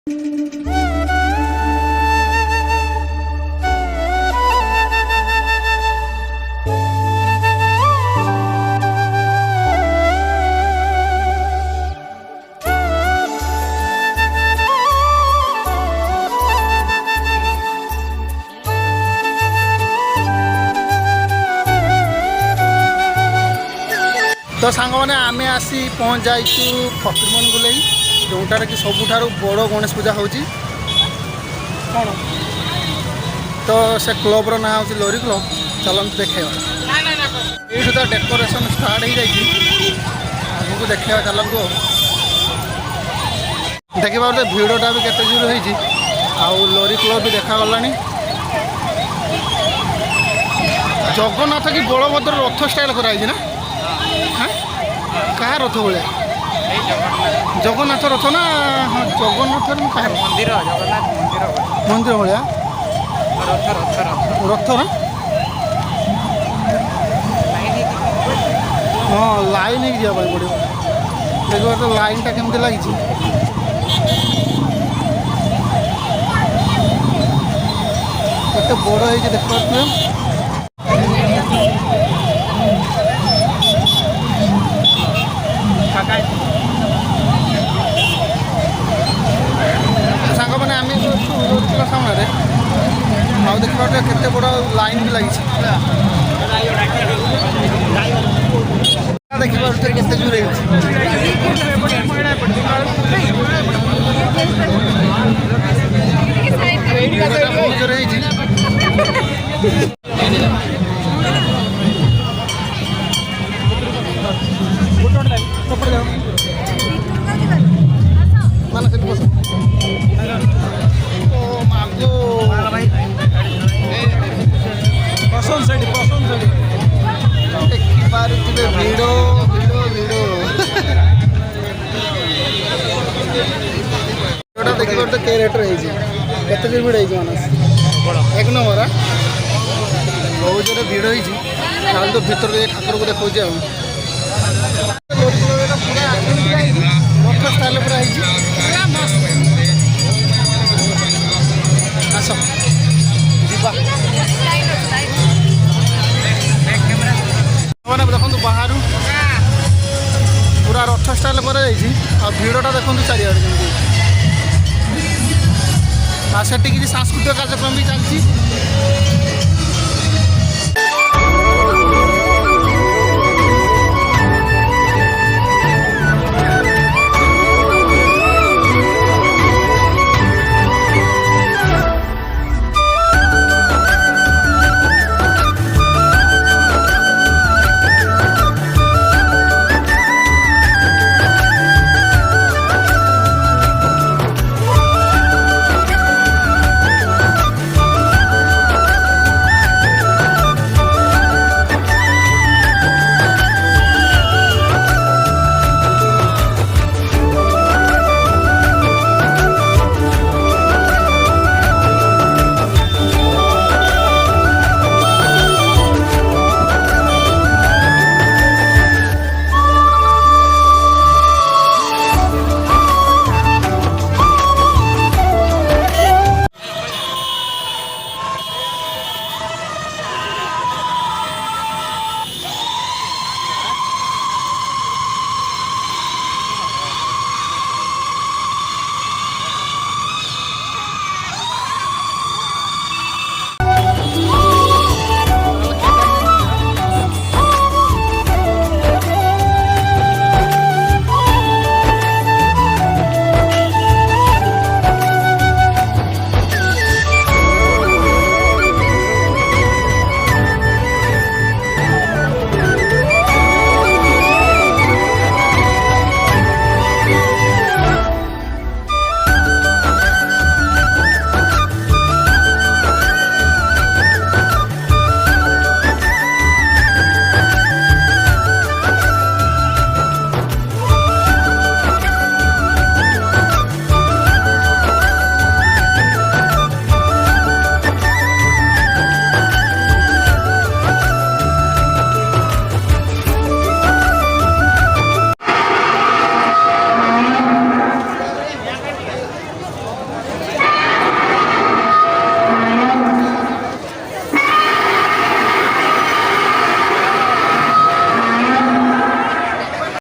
तो सांग मैंने आम आसी पहुँच जाइछु फकीरमोहन गुलेई जोटार कि सबुठार बड़ गणेश पूजा हो कौन तो से क्लब ना हूँ लोरी क्लब चलते देखा ये तो डेकोरेशन स्टार्ट हो जाइए आगे देखा चलतु देखा बोले भिड़टा भी केते जोर होती लोरी क्लब भी देखा गला जगन्नाथ की बलभद्र रथ स्टाइल कराई ना क्या रथ भाया जगन्नाथ रथ ना हाँ जगन्नाथ मंदिर मंदिर भाया रथ ना हाँ लाइन जावाई पड़ो देखो तो लाइन टा केमती लगी केते बड़ है देख पारे सांग मैंने आम सामने आउ देखा केते बड़ लाइन भी लगी देखिए केते जोर जोर भिड़ देखिए तो के रेट रही केते भिड़ मानस एक नंबर बहुत जोर भिड़ होती तो भीतर ठाकुर को देखा रथ स्टाइल पूरा आस मैंने देखो बाहर पूरा रथ स्टाइल कर भिड़टा देखो चारिआडे से सांस्कृतिक कार्यक्रम भी चलती